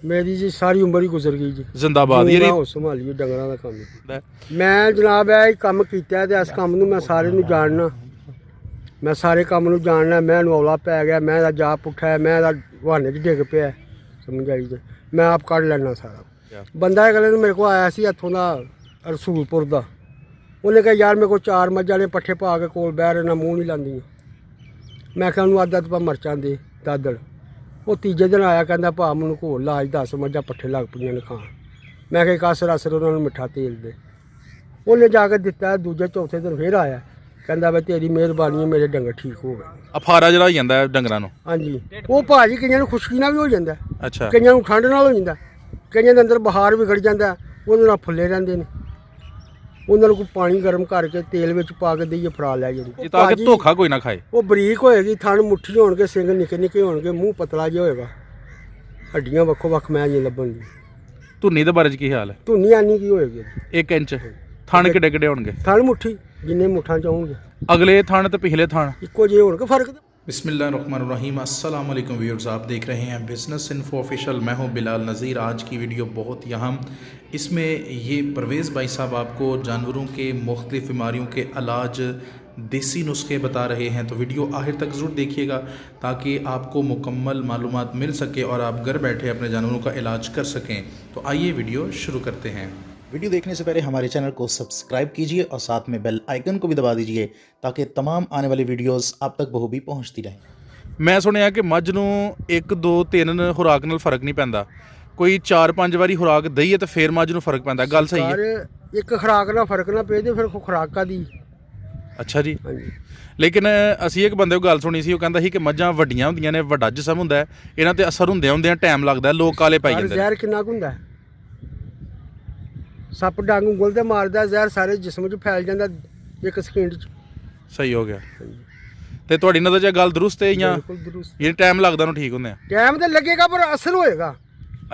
मेरी जी सारी उम्र ही गुजर गई जी। जिंदाबाद ये संभालिए डंगरां दा काम। मैं जनाब है काम किया ते इस काम नूं मैं सारे नूं जानना, मैं सारे काम नूं जानना। मैं नौला पै गया, मैं जा पुट्ठा है, मैं बहाने च डिग पिया, समझ आई जी। मैं आप कढ़ लैना सारा। बंदा एक दिन मेरे को आया सी इत्थों दा रसूलपुर दा, उन्हें कहा यार मेरे को 4 मझां ने पट्ठे पा के कोल बह रहे मूँह नहीं लांदी। मैं क्या उन्होंने अद्धा तो मरचां दे दादड़। वो तीजे दिन आया कहता भा मैनू घोल लाज 10 मझां पट्ठे लग पईयां ने खाण। मैं कहा कसर असर उन्होंने मिठा तेल दे, उन्हें जाके दिता। दूजे चौथे दिन फिर आया कहता भाई तेरी मेहरबानी है मेरे डंगर ठीक हो गए। अफारा जिहड़ा हो जांदा है डंगरां नूं। हाँ जी, वो भाजी कईयां नूं खुशकी नाल भी हो जांदा, अच्छा कईयां नूं ठंड नाल हो जांदा, कईयां दे अंदर बुखार विगड़ जांदा, उहदे नाल फुल्ले रहिंदे ने। उन्होंने को पानी गर्म करके तेल में पा के दईए फड़ा लिया जी, ताकि धोखा कोई ना खाए। वो बरीक होएगी, थन मुट्ठी होणगे, सिंग निक्के निक्के होणगे, मूँह पतला जिहा होएगा, हड्डियां वक्खो वक्ख मैं जी लब्भण। धुन्नी दे बारे च की हाल है? धुन्नी आनी की होएगी 1 इंच। थन किड्डे किड्डे होणगे? थन मुट्ठी जिन्ने मुट्ठां च होणगे। अगले थन ते पिछले थन इक्को जिहे होणगे, फर्क। बिस्मिल्लाहिर्रहमानिर्रहीम, अस्सलाम वालेकुम व्यूअर्स, आप देख रहे हैं बिज़नेस इन्फो ऑफिशियल। मैं हूं बिलाल नज़ीर। आज की वीडियो बहुत ही अहम, इसमें ये परवेज़ भाई साहब आपको जानवरों के मुख्तलिफ़ बीमारियों के इलाज, देसी नुस्खे बता रहे हैं। तो वीडियो आखिर तक ज़रूर देखिएगा ताकि आपको मुकम्मल मालूमात मिल सके और आप घर बैठे अपने जानवरों का इलाज कर सकें। तो आइए वीडियो शुरू करते हैं। वीडियो देखने से पहले हमारे चैनल को सब्सक्राइब कीजिए और साथ में बेल आइकन को भी दबा दीजिए ताकि तमाम आने वाली वीडियोस आप तक बखूबी पहुंचती रहें। मैं सुनिया कि मੱਝ ਨੂੰ 1 2 3 खुराक ਨਾਲ फर्क नहीं पैंदा, कोई 4 5 ਵਾਰੀ खुराक ਦਈਏ ਤੇ ਫਿਰ ਮੱਝ ਨੂੰ ਫਰਕ ਪੈਂਦਾ। ਗੱਲ ਸਹੀ ਹੈ? ਇੱਕ ਖੁਰਾਕ ਨਾਲ ਫਰਕ ਨਾ ਪਏ ਤੇ ਫਿਰ ਖੁਰਾਕਾਂ ਦੀ। ਅੱਛਾ ਜੀ। ਹਾਂਜੀ, ਲੇਕਿਨ ਅਸੀਂ ਇੱਕ ਬੰਦੇ ਕੋਲ ਗੱਲ ਸੁਣੀ ਸੀ, ਉਹ ਕਹਿੰਦਾ ਸੀ ਕਿ ਮੱਝਾਂ ਵੱਡੀਆਂ ਹੁੰਦੀਆਂ ਨੇ, ਵੱਡਾ ਜਿਸਮ ਹੁੰਦਾ ਹੈ, ਇਹਨਾਂ ਤੇ ਅਸਰ ਹੁੰਦਿਆਂ ਟਾਈਮ ਲੱਗਦਾ, ਲੋਕ ਕਾਲੇ ਪਾਈ ਜਾਂਦੇ। ਜ਼ਹਿਰ ਕਿੰਨਾ ਕੁ ਹੁੰਦਾ? ਸੱਪ ਡੰਗ ਉਂਗਲ ਤੇ ਮਾਰਦਾ, ਜ਼ਹਿਰ ਸਾਰੇ ਜਿਸਮ 'ਚ ਫੈਲ ਜਾਂਦਾ 1 ਸਕਿੰਟ 'ਚ। ਸਹੀ ਹੋ ਗਿਆ। ਤੇ ਤੁਹਾਡੀ ਨਜ਼ਰ 'ਚ ਗੱਲ ਦਰੁਸਤ ਹੈ ਜਾਂ ਬਿਲਕੁਲ ਦਰੁਸਤ? ਇਹ ਟਾਈਮ ਲੱਗਦਾ ਨੂੰ ਠੀਕ ਹੁੰਦੇ ਆ? ਟਾਈਮ ਤੇ ਲੱਗੇਗਾ ਪਰ ਅਸਰ ਹੋਏਗਾ।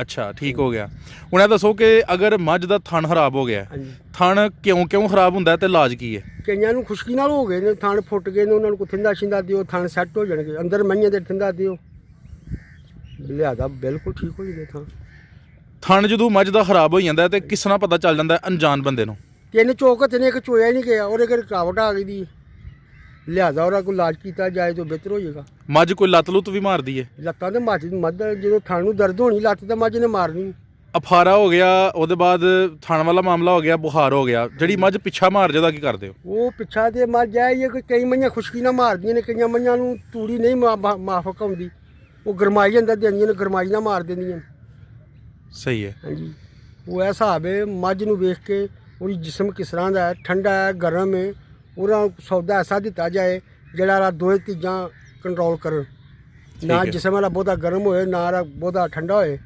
ਅੱਛਾ, ਠੀਕ ਹੋ ਗਿਆ। ਹੁਣ ਇਹ ਦੱਸੋ ਕਿ ਅਗਰ ਮੱਝ ਦਾ ਥਣ ਖਰਾਬ ਹੋ ਗਿਆ, ਥਣ ਕਿਉਂ ਖਰਾਬ ਹੁੰਦਾ ਤੇ ਇਲਾਜ ਕੀ ਹੈ? ਕਈਆਂ ਨੂੰ ਖੁਸ਼ਕੀ ਨਾਲ ਹੋ ਗਏ ਨੇ, ਥਣ ਫੁੱਟ ਗਏ ਨੇ, ਉਹਨਾਂ ਨੂੰ ਕੋਈ ਥਿੰਦਾ ਛਿੰਦਾ ਦਿਓ, ਥਣ ਸੈੱਟ ਹੋ ਜਾਣਗੇ। ਅੰਦਰ ਮਈਆਂ ਦੇ ਥਿੰਦਾ ਦਿਓ, ਲਿਆਦਾ ਬਿਲਕੁਲ ਠੀਕ ਹੋ ਜਾਂਦੇ ਥਣ। ਥਣ ਜਦੋਂ ਮੱਝ ਦਾ ਖਰਾਬ ਹੋ ਜਾਂਦਾ ਤੇ ਕਿਸ ਤਰ੍ਹਾਂ ਪਤਾ ਚੱਲ ਜਾਂਦਾ ਅਣਜਾਣ ਬੰਦੇ ਨੂੰ? 3 ਚੋਕ ਤੇ ਨੇ, ਇੱਕ ਚੋਇਆ ਹੀ ਨਹੀਂ ਗਿਆ, ਉਹਦੇ ਘਰ ਰੁਕਾਵਟ ਆ ਗਈ ਦੀ, ਲਿਆਦਾ ਉਹਦਾ ਕੋਈ ਇਲਾਜ ਕੀਤਾ ਜਾਏ ਤਾਂ ਬਿਹਤਰ ਹੋ ਜਾਏਗਾ। ਮੱਝ ਕੋਈ ਲੱਤ ਲੁੱਤ ਵੀ ਮਾਰਦੀ ਹੈ? ਲੱਤਾਂ ਤੇ ਮੱਝ ਜਦੋਂ ਥਣ ਨੂੰ ਦਰਦ ਹੋਣੀ ਲੱਤ ਤੇ ਮੱਝ ਨੇ ਮਾਰਨੀ। ਅਫਾਰਾ ਹੋ ਗਿਆ, ਉਹਦੇ ਬਾਅਦ ਥਣ ਵਾਲਾ ਮਾਮਲਾ ਹੋ ਗਿਆ, ਬੁਖਾਰ ਹੋ ਗਿਆ, ਜਿਹੜੀ ਮੱਝ ਪਿੱਛਾ ਮਾਰ ਜਾਦਾ ਕੀ ਕਰਦੇ ਹੋ? ਉਹ ਪਿੱਛਾ ਤੇ ਮੱਝ ਆਈ ਹੈ ਕਿ ਕਈ ਮਈਆਂ ਖੁਸ਼ਕੀ ਨਾਲ ਮਾਰਦੀਆਂ ਨੇ, ਕਈਆਂ ਮਈਆਂ ਨੂੰ ਤੂੜੀ ਨਹੀਂ ਮਾਫਕ ਆਉਂਦੀ, ਉਹ ਗਰਮਾਈ ਅੰਦਰ ਦਿੰਦੀਆਂ ਨੇ, ਗਰਮਾਈ ਨਾਲ ਮਾਰ ਦਿੰਦੀਆਂ। ਸਹੀ ਹੈ। ਹਾਂਜੀ, ਉਹ ਇਹ ਹਿਸਾਬ ਹੈ ਮੱਝ ਨੂੰ ਵੇਖ ਕੇ ਉਹਦੀ ਜਿਸਮ ਕਿਸ ਤਰ੍ਹਾਂ ਦਾ ਹੈ, ਠੰਡਾ ਹੈ ਗਰਮ ਹੈ, ਉਹਦਾ ਸੌਦਾ ਐਸਾ ਦਿੱਤਾ ਜਾਏ ਜਿਹੜਾ ਦੋਵੇਂ ਚੀਜ਼ਾਂ ਕੰਟਰੋਲ ਕਰਨ, ਨਾ ਜਿਸਮ ਵਾਲਾ ਬਹੁਤਾ ਗਰਮ ਹੋਏ ਨਾ ਬਹੁਤਾ ਠੰਡਾ ਹੋਏ।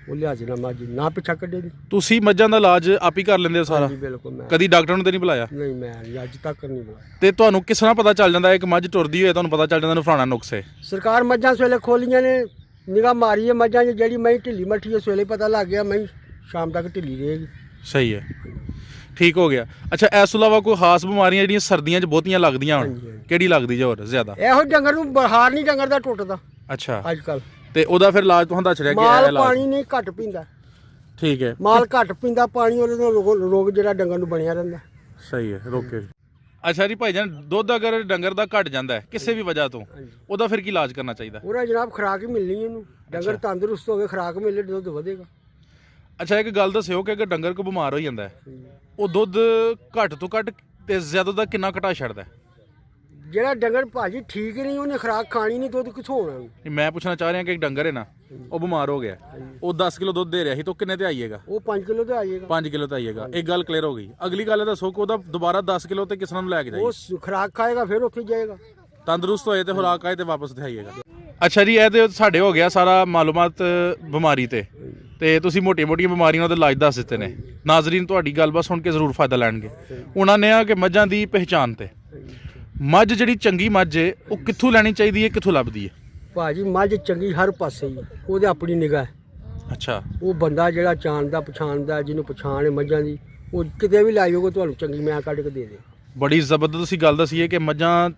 ਉਹ ਲਿਹਾਜ਼ ਨਾਲ ਮੱਝ ਨਾ ਪਿੱਛਾ ਕੱਢੇ ਦੀ। ਤੁਸੀਂ ਮੱਝਾਂ ਦਾ ਇਲਾਜ ਆਪ ਹੀ ਕਰ ਲੈਂਦੇ ਹੋ ਸਾਰਾ? ਬਿਲਕੁਲ। ਮੈਂ ਕਦੀ ਡਾਕਟਰ ਨੂੰ ਤੇ ਨਹੀਂ ਬੁਲਾਇਆ? ਨਹੀਂ, ਮੈਂ ਅੱਜ ਤੱਕ ਨਹੀਂ ਬੁਲਾਇਆ। ਤੇ ਤੁਹਾਨੂੰ ਕਿਸ ਤਰ੍ਹਾਂ ਪਤਾ ਚੱਲ ਜਾਂਦਾ ਇੱਕ ਮੱਝ ਟੁਰਦੀ ਹੋਏ, ਤੁਹਾਨੂੰ ਪਤਾ ਚੱਲ ਜਾਂਦਾ ਫਲਾਣਾ ਨੁਕਸ ਹੈ? ਸਰਕਾਰ ਮੱਝਾਂ ਸਵੇਲੇ ਖੋਲੀਆਂ ਨੇ, ਨਿਗਾਹ ਮਾਰੀ ਹੈ ਮੱਝਾਂ 'ਚ, ਜਿਹੜੀ ਮੈਂ ਢਿੱਲੀ ਮੱਠੀ ਹੈ ਸਵੇਲੇ ਪਤਾ ਲੱਗ ਗਿਆ ਮੈਂ ਸ਼ਾਮ ਤੱਕ ਢਿੱਲੀ ਰਹੇਗੀ। ਸਹੀ ਹੈ, ਠੀਕ ਹੋ ਗਿਆ। ਅੱਛਾ, ਇਸ ਤੋਂ ਇਲਾਵਾ ਕੋਈ ਖਾਸ ਬਿਮਾਰੀਆਂ ਜਿਹੜੀਆਂ ਸਰਦੀਆਂ 'ਚ ਬਹੁਤੀਆਂ ਲੱਗਦੀਆਂ ਹੁਣ, ਕਿਹੜੀ ਲੱਗਦੀ ਜੇ ਹੋਰ ਜ਼ਿਆਦਾ? ਇਹੋ ਡੰਗਰ ਨੂੰ ਬੁਖਾਰ ਨਹੀਂ ਡੰਗਰ ਦਾ ਟੁੱਟਦਾ ਅੱਛਾ ਅੱਜ ਕੱਲ, ਤੇ ਉਹਦਾ ਫਿਰ ਇਲਾਜ ਤੁਹਾਨੂੰ ਦੱਸ ਰਿਹਾ ਕਿ ਮਾਲ ਪਾਣੀ ਨਹੀਂ ਘੱਟ ਪੀਂਦਾ। ਠੀਕ ਹੈ, ਮਾਲ ਘੱਟ ਪੀਂਦਾ ਪਾਣੀ, ਉਹਦੇ ਨਾਲ ਰੋਗ ਜਿਹੜਾ ਡੰਗਰ ਨੂੰ ਬਣਿਆ ਰਹਿੰਦਾ। ਸਹੀ ਹੈ, ਰੋਕੇ। ਅੱਛਾ ਜੀ ਭਾਈਜਾਨ, ਦੁੱਧ ਅਗਰ ਡੰਗਰ ਦਾ ਘਟ ਜਾਂਦਾ ਹੈ ਕਿਸੇ ਵੀ ਵਜ੍ਹਾ ਤੋਂ, ਉਹਦਾ ਫਿਰ ਕੀ ਇਲਾਜ ਕਰਨਾ ਚਾਹੀਦਾ? ਉਹਦਾ ਜਨਾਬ ਖੁਰਾਕ ਹੀ ਮਿਲਣੀ ਉਹਨੂੰ, ਡੰਗਰ ਤੰਦਰੁਸਤ ਹੋਵੇ, ਖੁਰਾਕ ਮਿਲੇ, ਦੁੱਧ ਵਧੇਗਾ। ਅੱਛਾ, ਇੱਕ ਗੱਲ ਦੱਸਿਓ ਕਿ ਅਗਰ ਡੰਗਰ ਕੋ ਬਿਮਾਰ ਹੋ ਜਾਂਦਾ ਹੈ, ਉਹ ਦੁੱਧ ਘੱਟ ਤੋਂ ਘੱਟ ਤੇ ਜ਼ਿਆਦਾ ਦਾ ਕਿੰਨਾ ਘਟਾ ਛੱਡਦਾ? ਜਿਹੜਾ ਡੰਗਰ ਭਾਜੀ ਠੀਕ ਹੀ ਨਹੀਂ, ਉਹਨੇ ਖੁਰਾਕ ਖਾਣੀ ਨਹੀਂ, ਦੁੱਧ ਕਿੱਥੋਂ ਆਉਣਾ? ਮੈਂ ਪੁੱਛਣਾ ਚਾਹ ਰਿਹਾ ਕਿ ਇੱਕ ਡੰਗਰ ਹੈ ਨਾ, ਉਹ ਬਿਮਾਰ ਹੋ ਗਿਆ, ਉਹ 10 ਕਿਲੋ ਦੁੱਧ ਦੇ ਰਿਹਾ ਸੀ, ਤਾਂ ਕਿੰਨੇ ਤੇ ਆਈਏਗਾ? ਉਹ 5 ਕਿਲੋ ਤੇ ਆਈਏਗਾ। 5 ਕਿਲੋ ਤੇ ਆਈਏਗਾ। ਇੱਕ ਗੱਲ ਕਲੀਅਰ ਹੋ ਗਈ। ਅਗਲੀ ਗੱਲ ਇਹ ਦੱਸੋ ਕਿ ਉਹਦਾ ਦੁਬਾਰਾ 10 ਕਿਲੋ ਤੇ ਕਿਸ ਨੂੰ ਲੈ ਕੇ ਜਾਈਏ? ਉਹ ਖੁਰਾਕ ਖਾਏਗਾ ਫਿਰ ਉੱਥੇ ਜਾਏਗਾ, ਤੰਦਰੁਸਤ ਹੋਏ ਤੇ ਖੁਰਾਕ ਆਏ ਤੇ ਵਾਪਸ ਤੇ ਆਈਏਗਾ। ਅੱਛਾ ਜੀ, ਇਹ ਤੇ ਸਾਡੇ ਹੋ ਗਿਆ ਸਾਰਾ ਮਾਲੂਮਾਤ ਬਿਮਾਰੀ ਤੇ ਤੁਸੀਂ ਮੋਟੀਆਂ ਬਿਮਾਰੀਆਂ ਦੇ ਇਲਾਜ ਦੱਸ ਦਿੱਤੇ ਨੇ। ਨਾਜ਼ਰੀਨ ਤੁਹਾਡੀ ਗੱਲਬਾਤ ਸੁਣ ਕੇ ਜ਼ਰੂਰ ਫਾਇਦਾ ਲੈਣਗੇ। ਉਹਨਾਂ ਨੇ ਆ ਕਿ ਮੱਝਾਂ ਦੀ ਪਹਿਚਾਣ ਤੇ ਮੱਝ ਜਿਹੜੀ ਚੰਗੀ ਮੱਝ ਹੈ ਉਹ ਕਿੱਥੋਂ ਲੈਣੀ ਚਾਹੀਦੀ ਹੈ, ਕਿੱਥੋਂ ਲੱਭਦੀ ਹੈ? ਭਾਜੀ ਮੱਝ ਚੰਗੀ ਹਰ ਪਾਸੇ ਹੀ, ਉਹਦੇ ਆਪਣੀ ਨਿਗਾਹ। ਅੱਛਾ, ਉਹ ਬੰਦਾ ਜਿਹੜਾ ਜਾਣਦਾ ਪਛਾਣਦਾ, ਜਿਹਨੂੰ ਪਛਾਣ ਹੈ ਮੱਝਾਂ ਦੀ, ਉਹ ਕਿਤੇ ਵੀ ਲਾਈ ਹੋਊਗਾ ਤੁਹਾਨੂੰ ਚੰਗੀ ਮੈਂ ਕੱਢ ਕੇ ਦੇ ਦੇ। ਬੜੀ ਜ਼ਬਰਦਸਤ ਤੁਸੀਂ ਗੱਲ ਦੱਸੀ ਹੈ ਕਿ ਮੱਝਾਂ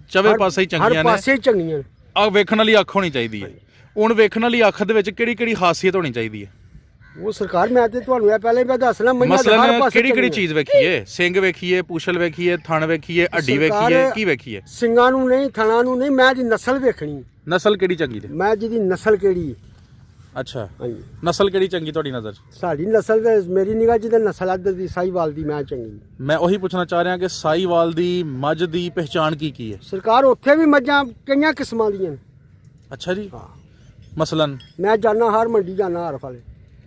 ਚਵੇਂ ਪਾਸੇ ਹੀ ਚੰਗੀਆਂ ਨੇ, ਹਰ ਪਾਸੇ ਹੀ ਚੰਗੀਆਂ। ਆ ਵੇਖਣ ਵਾਲੀ ਅੱਖ ਹੋਣੀ ਚਾਹੀਦੀ ਹੈ। ਹੁਣ ਵੇਖਣ ਵਾਲੀ ਅੱਖ ਦੇ ਵਿੱਚ ਕਿਹੜੀ ਕਿਹੜੀ ਖਾਸੀਅਤ ਹੋਣੀ ਚਾਹੀਦੀ ਹੈ? ਉਹ ਸਰਕਾਰ ਮੈਂ ਤੇ ਤੁਹਾਨੂੰ ਇਹ ਪਹਿਲੇ ਮੈਂ ਦੱਸਣਾ ਮਸਲਨ ਕਿਹੜੀ ਕਿਹੜੀ ਚੀਜ਼ ਵੇਖੀਏ? ਸਿੰਘ ਵੇਖੀਏ, ਪੂਛਲ ਵੇਖੀਏ, ਥਣ ਵੇਖੀਏ, ਹੱਡੀ ਵੇਖੀਏ, ਕੀ ਵੇਖੀਏ? ਸਿੰਘਾਂ ਨੂੰ ਨਹੀਂ, ਥਣਾ ਨੂੰ ਨਹੀਂ, ਮੈਂ ਦੀ ਨਸਲ ਵੇਖਣੀ। ਨਸਲ ਕਿਹੜੀ ਚੰਗੀ ਤੇ? ਮੈਂ ਜਿਹਦੀ ਨਸਲ ਕਿਹੜੀ। ਅੱਛਾ, ਹਾਂਜੀ, ਨਸਲ ਕਿਹੜੀ ਚੰਗੀ ਤੁਹਾਡੀ ਨਜ਼ਰ? ਸਾਡੀ ਨਸਲ ਤੇ ਮੇਰੀ ਨਿਗਾਹ ਜਿਹਦੇ ਨਸਲ ਅੱਧ ਦੀ ਸਾਹੀਵਾਲ ਦੀ ਮੈਂ ਚੰਗੀ। ਮੈਂ ਉਹੀ ਪੁੱਛਣਾ ਚਾਹ ਰਿਹਾ ਕਿ ਸਾਹੀਵਾਲ ਦੀ ਮੱਝ ਦੀ ਪਹਿਚਾਣ ਕੀ ਹੈ? ਸਰਕਾਰ ਉੱਥੇ ਵੀ ਮੱਝਾਂ ਕਈਆਂ ਕਿਸਮਾਂ ਦੀਆਂ ਨੇ। ਅੱਛਾ ਜੀ, ਹਾਂ, ਮਸਲਨ ਮੈਂ ਜਾਣਾ ਹਰ ਮੰਡੀ ਜਾਣਾ ਹਰ ਫਾਲੇ,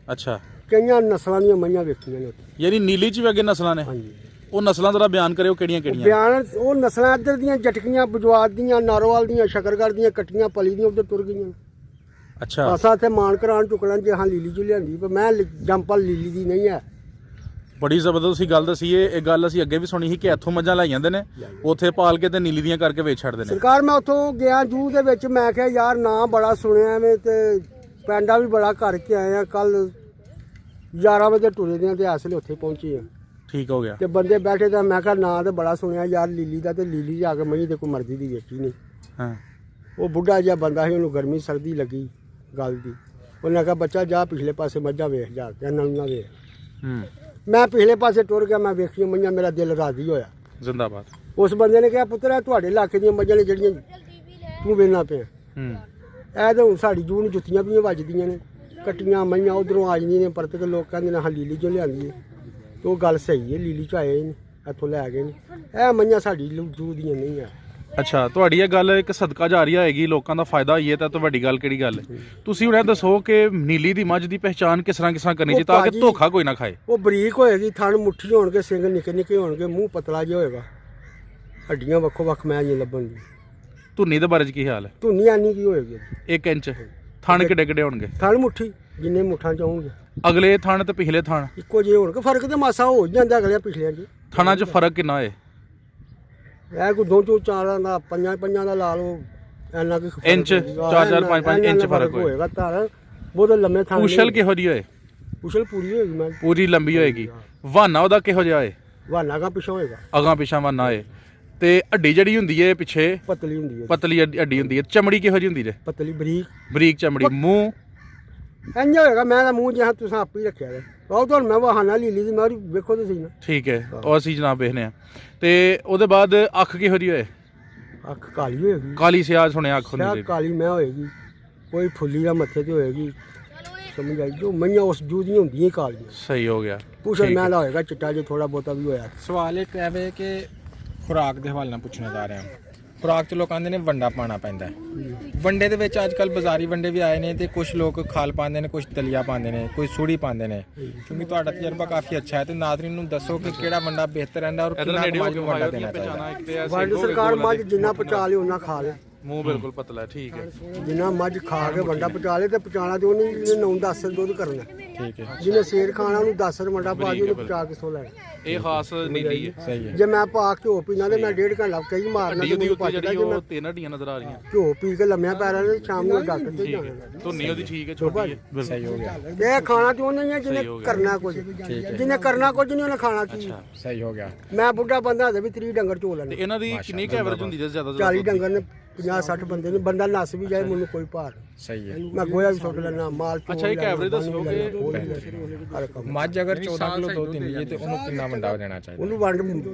ਅੱਛਾ, ਕਈਆਂ ਨਸਲਾਂ ਦੀਆਂ ਮੱਝਾਂ ਵੇਖੀਆਂ ਨੇ ਉੱਥੇ। ਯਾਨੀ ਨੀਲੀ ਚ ਵੀ ਅੱਗੇ ਨਸਲਾਂ ਨੇ? ਹਾਂਜੀ, ਉਹ ਨਸਲਾਂ ਜ਼ਰਾ ਬਿਆਨ ਕਰਿਓ ਕਿਹੜੀਆਂ ਕਿਹੜੀਆਂ? ਬਿਆਨ ਉਹ ਨਸਲਾਂ ਇੱਧਰ ਦੀਆਂ ਜਟਕੀਆਂ, ਬਜਵਾਤ ਦੀਆਂ, ਨਾਰੋਵਾਲ ਦੀਆਂ, ਸ਼ਕਰਗੜ੍ਹ ਦੀਆਂ, ਕੱਟੀਆਂ ਪਲੀ ਦੀਆਂ ਉੱਧਰ ਤੁਰ ਗਈਆਂ। ਅੱਛਾ, ਪਾਸਾ ਇੱਥੇ ਮਾਨ ਕਰਾਉਣ ਚੁੱਕਣਾ ਜੇ ਹਾਂ ਲੀਲੀ ਚ ਲਿਆਂਦੀ, ਪਰ ਮੈਂ ਜੰਪਲ ਲੀਲੀ ਦੀ ਨਹੀਂ ਹੈ। ਬੜੀ ਜ਼ਬਰਦਸਤ ਤੁਸੀਂ ਗੱਲ ਦਸੀ ਇਹ ਗੱਲ ਅਸੀਂ ਅੱਗੇ ਵੀ ਸੁਣੀ ਸੀ ਕਿ ਇੱਥੋਂ ਮੱਝਾਂ ਲਾਈ ਜਾਂਦੇ ਨੇ, ਉੱਥੇ ਪਾਲ ਕੇ ਤੇ ਨੀਲੀ ਦੀਆਂ ਕਰਕੇ ਵੇਚ ਛੱਡਦੇ ਨੇ। ਸਰਕਾਰ ਮੈਂ ਉੱਥੋਂ ਗਿਆ ਜੂ ਦੇ ਵਿੱਚ, ਮੈਂ ਕਿਹਾ ਯਾਰ ਨਾਂ ਬੜਾ ਸੁਣਿਆ ਐਵੇਂ ਤੇ ਪੈਂਡਾ ਵੀ ਬੜਾ ਕਰਕੇ ਆਏ ਆ। ਕੱਲ 11 ਵਜੇ ਟੁਰੇ ਦੇ ਤੇ ਅਸਲ ਉੱਥੇ ਪਹੁੰਚੇ ਆ। ਠੀਕ ਹੋ ਗਿਆ। ਤੇ ਬੰਦੇ ਬੈਠੇ ਤਾਂ ਮੈਂ ਕਿਹਾ ਨਾਂ ਤੇ ਬੜਾ ਸੁਣਿਆ ਯਾਰ ਲੀਲੀ ਦਾ, ਤੇ ਲੀਲੀ ਜਾ ਕੇ ਮਈ ਦੇ ਕੋਈ ਮਰਜ਼ੀ ਦੀ ਵੇਖੀ ਨਹੀਂ। ਹਾਂ, ਉਹ ਬੁੱਢਾ ਜਿਹਾ ਬੰਦਾ ਸੀ, ਉਹਨੂੰ ਗਰਮੀ ਸਰਦੀ ਲੱਗੀ ਗੱਲ ਦੀ। ਉਹਨੇ ਕਿਹਾ ਬੱਚਾ ਜਾ ਪਿਛਲੇ ਪਾਸੇ ਮੱਝਾਂ ਵੇਖ ਜਾ ਕੇ, ਇਹਨਾਂ ਨੂੰ ਨਾ ਵੇਖ। ਮੈਂ ਪਿਛਲੇ ਪਾਸੇ ਟੁਰ ਗਿਆ, ਮੈਂ ਵੇਖੀਆਂ ਮੱਝਾਂ, ਮੇਰਾ ਦਿਲ ਰਾਜ਼ੀ ਹੋਇਆ। ਜ਼ਿੰਦਾਬਾਦ। ਉਸ ਬੰਦੇ ਨੇ ਕਿਹਾ ਪੁੱਤਰ ਇਹ ਤੁਹਾਡੇ ਇਲਾਕੇ ਦੀਆਂ ਮੱਝਾਂ ਨੇ ਜਿਹੜੀਆਂ ਤੂੰ ਵੇਖਣਾ ਪਿਆ, ਇਹ ਤਾਂ ਹੁਣ ਸਾਡੀ ਜੂਹ ਨੂੰ ਜੁੱਤੀਆਂ ਵੀ ਵੱਜਦੀਆਂ ਨੇ। ਕੱਟੀਆਂ ਮਈਆਂ ਉਧਰੋਂ ਆ ਜਾਂਦੀਆਂ ਨੇ, ਪਰਤ ਕੇ ਲੋਕ ਕਹਿੰਦੇ ਨੇ ਹਾਂ ਲੀਲੀ ਚੋਂ ਲਿਆਂਦੀ ਹੈ। ਤੇ ਉਹ ਗੱਲ ਸਹੀ ਹੈ, ਲੀਲੀ ਚ ਆਏ ਨੇ, ਇੱਥੋਂ ਲੈ ਗਏ ਨੇ। ਇਹ ਮਈਆਂ ਸਾਡੀ ਜੂਹ ਦੀਆਂ ਨਹੀਂ ਆ। ਅੱਛਾ, ਤੁਹਾਡੀ ਇਹ ਗੱਲ ਇੱਕ ਸਦਕਾ ਜਾਰੀਆ ਹੋਏਗੀ, ਲੋਕਾਂ ਦਾ ਫਾਇਦਾ ਹੋਈਏ ਤਾਂ ਵੱਡੀ ਗੱਲ ਕਿਹੜੀ ਗੱਲ ਹੈ? ਤੁਸੀਂ ਹੁਣ ਇਹ ਦੱਸੋ ਕਿ ਨੀਲੀ ਦੀ ਮੱਝ ਦੀ ਪਹਿਚਾਣ ਕਿਸ ਤਰ੍ਹਾਂ ਕਰਨੀ ਚਾਹੀਦੀ ਤਾਂ ਕਿ ਧੋਖਾ ਕੋਈ ਨਾ ਖਾਏ? ਉਹ ਬਰੀਕ ਹੋਏਗੀ, ਥਣ ਮੁੱਠੀ ਹੋਣਗੇ, ਸਿੰਘ ਨਿੱਕੇ ਨਿੱਕੇ ਹੋਣਗੇ, ਮੂੰਹ ਪਤਲਾ ਜਿਹਾ ਹੋਏਗਾ, ਹੱਡੀਆਂ ਵੱਖੋ ਵੱਖ ਮੈਂ ਨਹੀਂ ਲੱਭਣ ਦੀ। ਧੁੰਨੀ ਦੇ ਬਾਰੇ ਚ ਕੀ ਹਾਲ ਹੈ? ਧੁੰਨੀ ਆਨੀ ਕੀ ਹੋਏਗੀ? 1 ਇੰਚ। ਥਣ ਕਿੱਡੇ ਕਿੱਡੇ ਹੋਣਗੇ? ਥਣ ਮੁੱਠੀ ਜਿੰਨੇ ਮੁੱਠਾਂ ਚ ਹੋਣਗੇ। ਅਗਲੇ ਥਣ ਤੇ ਪਿਛਲੇ ਥਣ ਇੱਕੋ ਜਿਹੇ ਹੋਣਗੇ, ਫਰਕ ਤੇ ਮਾਸਾ ਹੋ ਜਾਂਦਾ ਅਗਲਿਆਂ ਪਿਛਲਿਆਂ ਚ। ਥਣਾਂ 'ਚ ਫਰਕ ਕਿੰਨਾ ਹੈ? ਇਹ ਕੋਈ 2 4 ਦਾ 5 ਦਾ ਲਾ ਲਓ, ਇੰਨਾ ਕਿ ਇੰਚ, 4 5 ਇੰਚ ਫਰਕ ਹੋਏਗਾ। ਧਾਰ ਬਹੁਤ ਲੰਮੇ ਥਾਂ। ਪੂਛਲ ਕਿਹੋ ਜਿਹੀ ਹੋਏ? ਪੂਛਲ ਪੂਰੀ ਹੋਏਗੀ, ਮੈਂ ਪੂਰੀ ਲੰਬੀ ਹੋਏਗੀ। ਵਾਨਾ ਉਹਦਾ ਕਿਹੋ ਜਿਹਾ ਹੋਏ? ਵਾਨਾ ਕਾ ਪਿਛੋਂ ਹੋਏਗਾ, ਅਗਾਂ ਪਿਛਾਂ ਵਾਨਾ ਹੋਏ। ਤੇ ਹੱਡੀ ਜਿਹੜੀ ਹੁੰਦੀ ਹੈ ਪਿੱਛੇ ਪਤਲੀ ਹੁੰਦੀ ਹੈ, ਪਤਲੀ ਹੱਡੀ ਹੁੰਦੀ ਹੈ। ਚਮੜੀ ਕਿਹੋ ਜਿਹੀ ਹੁੰਦੀ ਜੇ? ਪਤਲੀ ਬਰੀਕ ਬਰੀਕ ਚਮੜੀ। ਮੂੰਹ ਇੰਜ ਹੋਏਗਾ, ਮੈਂ ਤਾਂ ਮੂੰਹ ਜਿਹਾ ਤੁਸੀਂ ਆਪੇ ਹੀ ਰੱਖਿਆ ਹੈ। ਉਹ ਤੁਹਾਨੂੰ ਮੈਂ ਬਹਾਨਾ ਲੀਲੀ ਦੀ, ਮੈਂ ਵੇਖੋ ਤੁਸੀਂ ਨਾ। ਠੀਕ ਹੈ, ਉਹ ਅਸੀਂ ਜਨਾਬ ਵੇਖਨੇ ਆ। ਤੇ ਉਹਦੇ ਬਾਅਦ ਅੱਖ ਕਿਹੋ ਜਿਹੀ ਹੋਏ? ਅੱਖ ਕਾਲੀ ਹੋਏਗੀ, ਕਾਲੀ ਸਿਆਹ ਸੁਣਿਆ ਅੱਖ ਹੁੰਦੀ। ਕਾਲੀ ਮੈਂ ਹੋਏਗੀ, ਕੋਈ ਫੁੱਲੀ ਦਾ ਮੱਥੇ ਤੇ ਹੋਏਗੀ। ਸਮਝ ਆਈ? ਜੋ ਮਈਆਂ ਉਸ ਜੂ ਦੀਆਂ ਹੁੰਦੀਆਂ ਕਾਲੀਆਂ। ਸਹੀ ਹੋ ਗਿਆ। ਪੂਛਲ ਮੈਂ ਦਾ ਹੋਏਗਾ ਚਿੱਟਾ, ਜੇ ਥੋੜਾ ਬਹੁਤਾ ਵੀ ਹੋਇਆ। ਸਵਾਲ ਇੱਕ ਹੈ ਵੇ ਕਿ ਖੁਰਾਕ ਦੇ ਹਵਾਲੇ ਨਾਲ ਪੁੱਛਣਾ ਜਾ ਰਿਹਾ। ਖੁਰਾਕ 'ਚ ਲੋਕ ਕਹਿੰਦੇ ਨੇ ਵੰਡਾ ਪਾਣਾ ਪੈਂਦਾ ਹੈ। ਵੰਡੇ ਦੇ ਵਿੱਚ ਅੱਜ ਕੱਲ ਬਾਜ਼ਾਰੀ ਵੰਡੇ ਵੀ ਆਏ ਨੇ, ਤੇ ਕੁਝ ਲੋਕ ਖਾਲ ਪਾਉਂਦੇ ਨੇ, ਕੁਝ ਦਲੀਆ ਪਾਉਂਦੇ ਨੇ, ਕੋਈ ਸੂੜੀ ਪਾਉਂਦੇ ਨੇ। ਕਿਉਂਕਿ ਤੁਹਾਡਾ ਤਜਰਬਾ ਕਾਫੀ ਅੱਛਾ ਹੈ, ਤੇ ਨਾਜ਼ਰੀਨ ਨੂੰ ਦੱਸੋ ਕਿ ਕਿਹੜਾ ਵੰਡਾ ਬਿਹਤਰ ਰਹਿੰਦਾ ਔਰ ਕਿੰਨਾ ਮੱਝ ਨੂੰ ਵੰਡਾ ਦੇਣਾ ਚਾਹੀਦਾ। ਵੰਡ ਸਰਕਾਰ ਮੱਝ ਜਿੰਨਾ ਪਚਾ ਲੇ ਉਹਨਾਂ ਖਾ ਲੇ। ਮੂੰਹ ਬਿਲਕੁਲ ਪਤਲਾ, ਠੀਕ ਹੈ। ਜਿੰਨਾ ਮੱਝ ਖਾ ਕੇ ਵੰਡਾ ਪਚਾ ਲੇ, ਤੇ ਪਚਾਣਾ ਤੇ ਉਹਨੇ 9-10 ਦੁੱਧ ਕਰਨਾ। ਠੀਕ ਹੈ, ਜਿਹਨੇ ਸ਼ੇਰ ਖਾਣਾ ਉਹਨੂੰ 10 ਵੰਡਾ ਪਾ ਕੇ ਉਹਨੂੰ ਪਚਾ ਕੇ ਸੋ ਲੈਣਾ। ਇਹ ਖਾਸ ਨੀਲੀ ਹੈ। ਸਹੀ ਹੈ। ਜੇ ਮੈਂ ਪਾ ਘਿਓ ਪੀਣਾ ਤੇ ਮੈਂ 1.5 ਘੰਟਾ ਕਈ ਮਾਰਨਾ, ਹੱਡੀ ਉਹਦੀ ਤੇ ਉੱਤੇ ਪਚਦਾ। ਜਿਹੜੀ ਜੇ ਮੈਂ ਉਹ 3 ਹੱਡੀਆਂ ਨਜ਼ਰ ਆ ਰਹੀਆਂ। ਘਿਓ ਪੀ ਕੇ ਲੰਮਿਆ ਪੈਰਾਂ ਤੇ ਸ਼ਾਮ ਨੂੰ ਡਾਕਟਰ ਤੇ ਜਾਣਾ। ਧੁੰਨੀ ਉਹਦੀ ਠੀਕ ਹੈ, ਛੋਟੀ ਹੈ। ਸਹੀ ਹੋ ਗਿਆ, ਇਹ ਖਾਣਾ ਤੇ ਉਹਨੇ ਹੀ ਹੈ ਜਿਹਨੇ ਕਰਨਾ ਕੁਝ। ਜਿਹਨੇ ਕਰਨਾ ਕੁਝ ਨਹੀਂ ਉਹਨੇ ਖਾਣਾ ਕੀ। ਸਹੀ ਹੋ ਗਿਆ। ਮੈਂ ਬੁੱਢਾ ਬੰਦਾ ਹਜੇ ਵੀ 30 ਡੰਗਰ ਚੋ ਤੇ ਲੈਣੇ। ਇਹਨਾਂ ਦੀ ਕਿੰਨੀ ਕੁ ਐਵਰੇਜ ਹੁੰਦੀ ਜੇ ਜ਼ਿਆਦਾ 40 ਡੰਗਰ ਨੇ, 50-60 ਬੰਦੇ ਨੇ। ਬੰਦਾ ਨੱਸ ਵੀ ਜਾਏ, ਮੈਨੂੰ ਕੋਈ ਭਾਰ। ਸਹੀ ਹੈ। ਮੈਂ ਗੋਇਆ ਵੀ ਸੁੱਟ ਲੈਣਾ, ਮਾਲ ਚੋ। ਅੱਛਾ, ਇੱਕ ਐਵਰੇਜ ਦੱਸੋ ਕਿ ਮੱਝ ਅਗਰ 14 ਕਿਲੋ ਦੁੱਧ ਦਿੰਦੀ ਹੈ ਤੇ ਉਹਨੂੰ ਕਿੰਨਾ ਵੰਡਾ ਦੇਣਾ ਚਾਹੀਦਾ? ਉਹਨੂੰ ਵੰਡ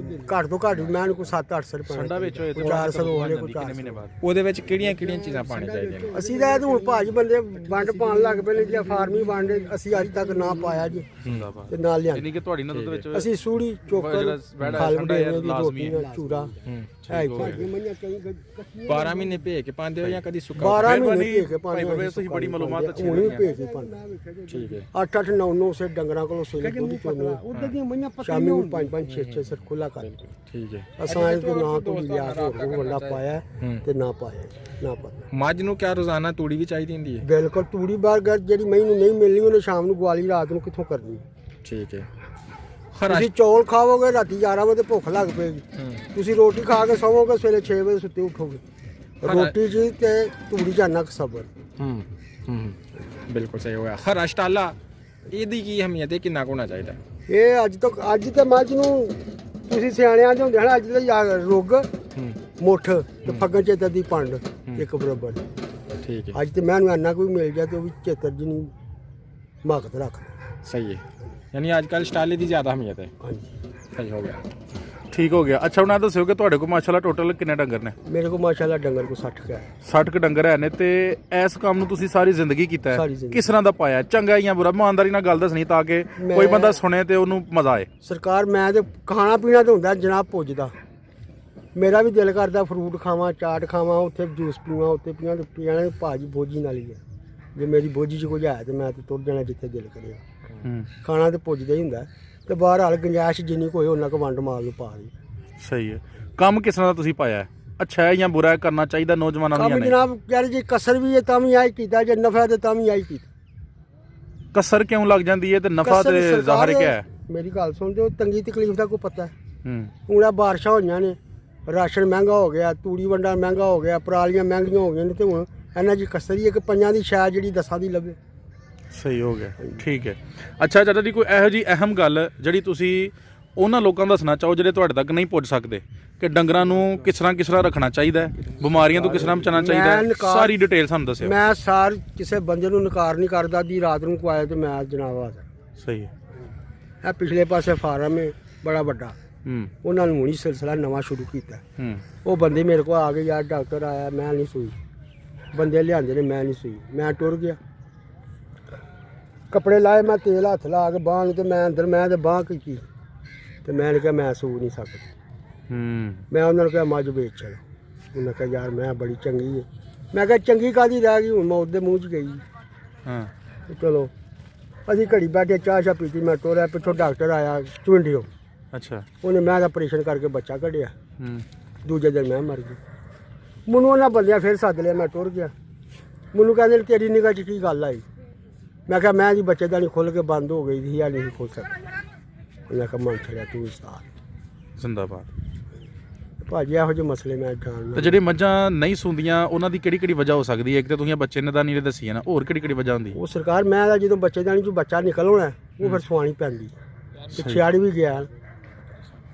ਘੱਟ ਤੋਂ ਘੱਟ ਮੈਂ ਕੋਈ 700-800 ਰੁਪਏ ਠੰਡਾ ਵਿੱਚ ਹੋਏ ਤੇ 400 ਹੋ ਜਾਏ, ਕੋਈ ਕਿੰਨੇ 400। ਮਹੀਨੇ ਬਾਅਦ? ਉਹਦੇ ਵਿੱਚ ਕਿਹੜੀਆਂ ਕਿਹੜੀਆਂ ਚੀਜ਼ਾਂ ਪਾਣੀ ਚਾਹੀਦੀਆਂ ਨੇ? ਅਸੀਂ ਤਾਂ ਇਹ ਤਾਂ ਹੁਣ ਭਾਜ ਬੰਦੇ ਵੰਡ ਪਾਉਣ ਲੱਗ ਪਏ ਨੇ, ਜਾਂ ਫਾਰਮੀ ਵੰਡ ਅਸੀਂ ਅੱਜ ਤੱਕ ਨਾ ਪਾਇਆ ਜੀ, ਜ਼ਿੰਦਾਬਾਦ। ਤੇ ਨਾਲ ਲਿਆ। ਯਾਨੀ ਕਿ ਤੁਹਾਡੀ ਨਜ਼ਰ ਦੇ ਵਿੱਚ ਅਸੀਂ ਸੂੜੀ ਚੋਕਰ ਖਾਲ ਵਡੇਰੇ ਦੀ ਰੋਟੀਆਂ ਚੂਰਾ ਹੈ ਹੀ ਮੰਨਿਆ ਕਈ 12 ਮਹੀਨੇ ਭੇ ਕੇ ਪਾਉਂਦੇ ਹੋ ਜਾਂ ਕਦੀ ਸੁੱਕਾ? 12 ਮਹੀਨੇ ਭੇ ਕੇ ਭਾਈ ਪ੍ਰਵੇਸ਼ ਤੁਸੀਂ ਬੜੀ ਮਾਲੂਮਾਤ ਅੱਛੀ ਹੁਣ ਵੀ ਭੇ ਕੇ ਪਾਉਂਦੇ। ਠੀਕ ਹੈ। 8-8 9-9 ਸੇ ਡੰਗਰਾਂ ਕੋਲੋਂ ਸੇਲੇ ਦੁੱਧ ਚੋਣੇ। ਉਧਰ ਦੀਆਂ ਮਈਆਂ ਸ਼ਾਮੀ ਨੂੰ 5-5 6-6 ਸਿਰ ਖੁੱਲਾ ਕਰ ਦਿੱਤੇ। ਠੀਕ ਹੈ। ਅਸਾਂ ਇਹ ਤੋਂ ਨਾ ਤੋਂ ਲਿਆ ਕੇ ਹੋਰ ਵੰਡਾ ਪਾਇਆ ਤੇ ਨਾ ਪਾਇਆ, ਨਾ ਪਤਾ। ਮੱਝ ਨੂੰ ਕਿਆ ਰੋਜ਼ਾਨਾ ਤੂੜੀ ਵੀ ਚਾਹੀਦੀ ਹੁੰਦੀ ਹੈ? ਬਿਲਕੁਲ ਤੂੜੀ ਬਾਹਰ ਜਿਹੜੀ ਮਈ ਨੂੰ ਨਹੀਂ ਮਿਲਣੀ, ਉਹਨੇ ਸ਼ਾਮ ਨੂੰ ਗਵਾਲੀ, ਰਾਤ ਨੂੰ ਕਿੱਥੋਂ ਕਰਨੀ। ਠੀਕ ਹੈ। ਤੁਸੀਂ ਚੌਲ ਖਾਓਗੇ ਰਾਤੀ 11 ਵਜੇ ਭੁੱਖ ਲੱਗ ਪਏਗੀ। ਤੁਸੀਂ ਰੋਟੀ ਖਾ ਕੇ ਸੌਵੋਗੇ, ਸਵੇਰੇ 6 ਵਜੇ ਸੁੱਤੇ ਉੱਠੋਗੇ। ਰੋਟੀ ਜੀ ਤੇ ਤੂੜੀ ਜਾਨਾ ਕ ਸਬਰ। ਬਿਲਕੁਲ ਸਹੀ ਹੋਇਆ। ਹਰਾ ਸ਼ਟਾਲਾ ਇਹਦੀ ਕੀ ਅਹਿਮੀਅਤ ਹੈ, ਕਿੰਨਾ ਕੁ ਹੋਣਾ ਚਾਹੀਦਾ? ਇਹ ਅੱਜ ਤੇ ਮੱਝ ਨੂੰ ਤੁਸੀਂ ਸਿਆਣਿਆਂ ਦੇ ਹੁੰਦੇ ਹਨ, ਅੱਜ ਤੇ ਰੁੱਗ ਮੁੱਠ ਤੇ ਫੱਗਣ ਚੇਤਰ ਦੀ ਪੰਡ ਇੱਕ ਬਰਾਬਰ। ਠੀਕ ਹੈ, ਅੱਜ ਤੇ ਮੈਨੂੰ ਇੰਨਾ ਕੋਈ ਮਿਲ ਗਿਆ ਤੇ ਉਹ ਵੀ ਚੇਤਰ ਜੀ ਨੂੰ ਮਹੱਕਤ ਰੱਖਦਾ। ਸਹੀ ਹੈ। ਯਾਨੀ ਅੱਜ ਕੱਲ੍ਹ ਸਟਾਲੇ ਦੀ ਜ਼ਿਆਦਾ ਅਹਿਮੀਅਤ ਹੈ। ਹਾਂਜੀ, ਸਹੀ ਹੋ ਗਿਆ। ਠੀਕ ਹੋ ਗਿਆ। ਅੱਛਾ ਹੁਣ ਇਹ ਦੱਸਿਓ ਕਿ ਤੁਹਾਡੇ ਕੋਲ ਮਾਸ਼ਾਅੱਲਾ ਟੋਟਲ ਕਿੰਨੇ ਡੰਗਰ ਨੇ? ਮੇਰੇ ਕੋਲ ਮਾਸ਼ਾਅੱਲਾ ਡੰਗਰ ਕੋ 60 ਕੁ ਹੈ। 60 ਕ ਡੰਗਰ ਹੈ ਨੇ ਤੇ ਇਸ ਕੰਮ ਨੂੰ ਤੁਸੀਂ ਸਾਰੀ ਜ਼ਿੰਦਗੀ ਕੀਤਾ ਸਾਰੀ ਹੈ। ਜ਼ਿੰਦਗੀ। ਕਿਸ ਤਰ੍ਹਾਂ ਦਾ ਪਾਇਆ? ਚੰਗਾ ਜਾਂ ਬੁਰਾ? ਇਮਾਨਦਾਰੀ ਨਾਲ ਗੱਲ ਦੱਸਣੀ ਤਾਂ ਕਿ ਕੋਈ ਬੰਦਾ ਸੁਣੇ ਤੇ ਉਹਨੂੰ ਮਜ਼ਾ ਆਏ। ਸਰਕਾਰ ਮੈਂ ਤੇ ਖਾਣਾ ਪੀਣਾ ਤੇ ਹੁੰਦਾ ਜਨਾਬ ਪੁੱਜਦਾ। ਮੇਰਾ ਵੀ ਦਿਲ ਕਰਦਾ ਫਰੂਟ ਖਾਵਾਂ, ਚਾਟ ਖਾਵਾਂ, ਉੱਥੇ ਜੂਸ ਪੀਵਾਂ, ਉੱਥੇ ਪੀਵਾਂ ਤੇ ਪੀਣਾ ਭਾਜੀ ਬੋਝੀ ਨਾਲ ਹੀ ਹੈ। ਜੇ ਮੇਰੀ ਬੋਝੀ 'ਚ ਕੁਝ ਹੈ ਤੇ ਮੈਂ ਤੇ ਤੁਰ ਜਾਣਾ ਜਿੱਥੇ ਦਿਲ ਕਰੇਗਾ। ਖਾਣਾ ਤੇ ਪੁੱਜਦਾ ਹੀ ਹੁੰਦਾ ਤੇ ਬਹਰਹਾਲ ਗੁੰਜਾਇਸ਼ ਜਿੰਨੀ ਕੋਈ ਉਹਨਾਂ ਕੁ ਵੰਡ ਮਾਲ ਨੂੰ ਪਾ ਦੀ। ਸਹੀ ਹੈ। ਕੰਮ ਕਿਸ ਤਰ੍ਹਾਂ ਦਾ ਤੁਸੀਂ ਪਾਇਆ ਹੈ? ਅੱਛਾ ਹੈ ਜਾਂ ਬੁਰਾ ਹੈ? ਕਰਨਾ ਚਾਹੀਦਾ ਨੌਜਵਾਨਾਂ ਨੂੰ ਜਾਂ ਕੰਮ ਨਹੀਂ? ਜਨਾਬ ਯਾਰ ਜੇ ਕਸਰ ਵੀ ਹੈ ਤਾਂ ਵੀ ਆਈ ਕੀਤਾ, ਜੇ ਨਫਾ ਤੇ ਤਾਂ ਵੀ ਆਈ ਕੀਤਾ। ਕਸਰ ਕਿਉਂ ਲੱਗ ਜਾਂਦੀ ਹੈ ਤੇ ਨਫਾ ਕਸਰ ਤੇ ਸਰਕਾਰ- ਜ਼ਾਹਰ ਕਿਆ ਹੈ? ਮੇਰੀ ਗੱਲ ਸੁਣ ਦਿਓ, ਤੰਗੀ ਤਕਲੀਫ ਦਾ ਕੋਈ ਪਤਾ ਹੈ? ਹੂੰ ਹੁਣ ਆਹ ਬਾਰਿਸ਼ਾਂ ਹੋਈਆਂ ਨੇ, ਰਾਸ਼ਨ ਮਹਿੰਗਾ ਹੋ ਗਿਆ, ਤੂੜੀ ਵੰਡਾ ਮਹਿੰਗਾ ਹੋ ਗਿਆ, ਪਰਾਲੀਆਂ ਮਹਿੰਗੀਆਂ ਹੋ ਗਈਆਂ ਨੇ ਤੇ ਹੁਣ ਇਹਨਾਂ ਦੀ ਕਸਰ ਹੀ ਹੈ ਕਿ ਪੰਜਾਂ ਦੀ ਸ਼ਾਇਦ ਜਿਹੜੀ 10 ਦੀ ਲੱਗੇ। ਸਹੀ ਹੋ ਗਿਆ। ਠੀਕ ਹੈ। ਅੱਛਾ ਚਾਚਾ ਜੀ, ਕੋਈ ਇਹੋ ਜੀ ਅਹਿਮ ਗੱਲ ਜਿਹੜੀ ਤੁਸੀਂ ਉਹਨਾਂ ਲੋਕਾਂ ਨੂੰ ਦੱਸਣਾ ਚਾਹੋ ਜਿਹੜੇ ਤੁਹਾਡੇ ਤੱਕ ਨਹੀਂ ਪਹੁੰਚ ਸਕਦੇ ਕਿ ਡੰਗਰਾਂ ਨੂੰ ਕਿਸ ਤਰ੍ਹਾਂ ਰੱਖਣਾ ਚਾਹੀਦਾ ਹੈ, ਬਿਮਾਰੀਆਂ ਤੋਂ ਕਿਸ ਤਰ੍ਹਾਂ ਬਚਾਉਣਾ ਚਾਹੀਦਾ ਹੈ, ਸਾਰੀ ਡਿਟੇਲ ਸਾਨੂੰ ਦੱਸਿਓ। ਮੈਂ ਕਿਸੇ ਬੰਦੇ ਨੂੰ ਨਕਾਰ ਨਹੀਂ ਕਰਦਾ ਦੀ ਰਾਤ ਨੂੰ ਕੋਈ ਆਏ ਤੇ ਮੈਂ ਜਨਾਬ ਆ ਸਹੀ ਹੈ। ਇਹ ਪਿਛਲੇ ਪਾਸੇ ਫਾਰਮ ਹੈ ਬੜਾ ਵੱਡਾ, ਹੂੰ ਉਹਨਾਂ ਨੂੰ ਹੁਣੀ ਸਿਲਸਿਲਾ ਨਵਾਂ ਸ਼ੁਰੂ ਕੀਤਾ। ਹੂੰ ਉਹ ਬੰਦੇ ਮੇਰੇ ਕੋਲ ਆ ਗਏ, ਯਾਰ ਡਾਕਟਰ ਆਇਆ ਮੈਂ ਨਹੀਂ ਸੂਈ, ਬੰਦੇ ਲਿਆਂਦੇ ਨੇ ਮੈਂ ਨਹੀਂ ਸੂਈ, ਮੈਂ ਟੁਰ ਗਿਆ। ਕੱਪੜੇ ਲਾਏ, ਮੈਂ ਤੇਲ ਹੱਥ ਲਾ ਕੇ ਬਾਂਹ ਨੂੰ ਤੇ ਮੈਂ ਅੰਦਰ ਮੈਂ ਤੇ ਬਾਂਹ ਕੀਤੀ ਤੇ ਮੈਂ ਕਿਹਾ ਮੈਂ ਸੂ ਨਹੀਂ ਸਕਦਾ। ਮੈਂ ਉਹਨਾਂ ਨੂੰ ਕਿਹਾ ਮੱਝ ਵੇਚ ਚਲੋ। ਉਹਨਾਂ ਕਿਹਾ ਯਾਰ ਮੈਂ ਬੜੀ ਚੰਗੀ ਹੈ। ਮੈਂ ਕਿਹਾ ਚੰਗੀ ਕਾਹਦੀ ਰਹਿ ਗਈ, ਹੁਣ ਮੌਤ ਦੇ ਮੂੰਹ 'ਚ ਗਈ। ਹਾਂ ਤੇ ਚਲੋ ਅਸੀਂ ਘੜੀ ਬੈਠੇ ਚਾਹ ਸ਼ਾਹ ਪੀਤੀ, ਮੈਂ ਟੋਰਿਆ, ਪਿੱਛੋਂ ਡਾਕਟਰ ਆਇਆ ਚੁੰਡੀਓ, ਅੱਛਾ ਉਹਨੇ ਮੈਂ ਦਾ ਆਪਰੇਸ਼ਨ ਕਰਕੇ ਬੱਚਾ ਕੱਢਿਆ। ਹੂੰ ਦੂਜੇ ਦਿਨ ਮੈਂ ਮਰ ਗਿਆ। ਮੈਨੂੰ ਉਹਨਾਂ ਬੰਦਿਆਂ ਫਿਰ ਸੱਦ ਲਿਆ, ਮੈਂ ਟੁਰ ਗਿਆ। ਮੈਨੂੰ ਕਹਿੰਦੇ ਤੇਰੀ ਨਿਗਾਹ 'ਚ ਕੀ ਗੱਲ ਆਈ? ਮੈਂ ਕਿਹਾ ਮੈਂ ਜੀ ਬੱਚੇਦਾਨੀ ਖੁੱਲ੍ਹ ਕੇ ਬੰਦ ਹੋ ਗਈ ਸੀ, ਜਾਂ ਨਹੀਂ ਖੁੱਲ੍ਹ ਸਕਦੀ। ਉਹਨਾਂ ਕਿਹਾ ਮਨ ਛੜਿਆ ਤੂੰ ਉਸਤਾਦ। ਜ਼ਿੰਦਾਬਾਦ। ਭਾਜੀ ਇਹੋ ਜਿਹੇ ਮਸਲੇ ਮੈਂ ਤੇ ਜਾਣਦਾ। ਜਿਹੜੀ ਮੱਝਾਂ ਨਹੀਂ ਸੁੰਦੀਆਂ ਉਹਨਾਂ ਦੀ ਕਿਹੜੀ ਵਜ੍ਹਾ ਹੋ ਸਕਦੀ ਹੈ? ਇੱਕ ਤਾਂ ਤੁਸੀਂ ਬੱਚੇ ਨੇ ਤਾਂ ਨਹੀਂ ਦੱਸੀ ਹੈ ਨਾ, ਹੋਰ ਕਿਹੜੀ ਵਜ੍ਹਾ ਹੁੰਦੀ? ਉਹ ਸਰਕਾਰ ਮੈਂ ਦਾ ਜਦੋਂ ਬੱਚੇਦਾਨੀ 'ਚੋਂ ਬੱਚਾ ਨਿਕਲ ਆਉਣਾ ਉਹ ਫਿਰ ਸਵਾਣੀ ਪੈਂਦੀ। ਪਿੱਛੇ ਅੜ ਵੀ ਗਿਆ,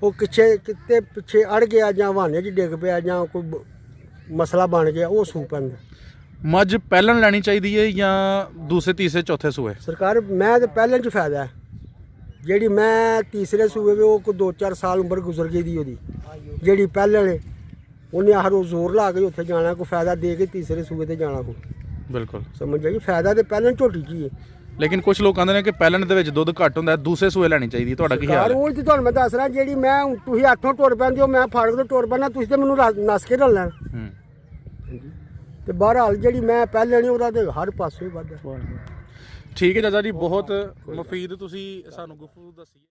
ਉਹ ਕਿਤੇ ਪਿੱਛੇ ਅੜ ਗਿਆ ਜਾਂ ਹਵਾਨੇ 'ਚ ਡਿੱਗ ਪਿਆ ਜਾਂ ਕੋਈ ਮਸਲਾ ਬਣ ਗਿਆ, ਉਹ ਸੂ ਪੈਂਦਾ। ਮੱਝ ਪਹਿਲਣ ਲੈਣੀ ਚਾਹੀਦੀ ਹੈ ਜਾਂ ਦੂਸਰੇ ਤੀਸਰੇ ਚੌਥੇ ਸੂਏ? ਸਰਕਾਰ ਮੈਂ ਤਾਂ ਪਹਿਲਾਂ 'ਚ ਫਾਇਦਾ ਹੈ। ਜਿਹੜੀ ਮੈਂ ਤੀਸਰੇ ਸੂਏ ਵੇ ਉਹ ਕੋਈ 2-4 ਸਾਲ ਉਮਰ ਗੁਜ਼ਰ ਗਈ ਦੀ ਉਹਦੀ। ਜਿਹੜੀ ਪਹਿਲਣ ਹੈ ਉਹਨੇ ਆਹ ਰੋਜ਼ ਜ਼ੋਰ ਲਾ ਕੇ ਉੱਥੇ ਜਾਣਾ, ਕੋਈ ਫਾਇਦਾ ਦੇ ਕੇ ਤੀਸਰੇ ਸੂਏ ਤੇ ਜਾਣਾ ਹੋ। ਬਿਲਕੁਲ ਸਮਝ ਜਾਈਏ, ਫਾਇਦਾ ਤੇ ਪਹਿਲਣ ਝੋਟੀ 'ਚ ਹੀ ਹੈ। ਲੇਕਿਨ ਕੁਝ ਲੋਕ ਕਹਿੰਦੇ ਨੇ ਕਿ ਪਹਿਲਣ ਦੇ ਵਿੱਚ ਦੁੱਧ ਘੱਟ ਹੁੰਦਾ, ਦੂਸਰੇ ਸੂਏ ਲੈਣੀ ਚਾਹੀਦੀ ਹੈ। ਤੁਹਾਡਾ ਕੀ ਖਿਆਲ ਹੈ? ਉਹ ਤੇ ਤੁਹਾਨੂੰ ਮੈਂ ਦੱਸ ਰਿਹਾ, ਜਿਹੜੀ ਮੈਂ ਤੁਸੀਂ ਹੱਥੋਂ ਟੁਰ ਪੈਂਦੇ ਹੋ, ਮੈਂ ਫਾੜਕ ਤੋਂ ਟੁਰ ਪੈਣਾ, ਤੁਸੀਂ ਤੇ ਮੈਨੂੰ ਨਸ ਕੇ ਲੈਣਾ। ਹੂੰ ਤੇ ਬਹਰਹਾਲ ਜਿਹੜੀ ਮੈਂ ਪਹਿਲੇ ਨਹੀਂ ਉਹਦਾ ਤੇ ਹਰ ਪਾਸੇ ਵੱਧਦਾ। ਠੀਕ ਹੈ ਚਾਚਾ ਜੀ, ਬਹੁਤ ਮੁਫੀਦ ਤੁਸੀਂ ਸਾਨੂੰ ਗੁਫ਼ਤਗੂ ਦੱਸੀ।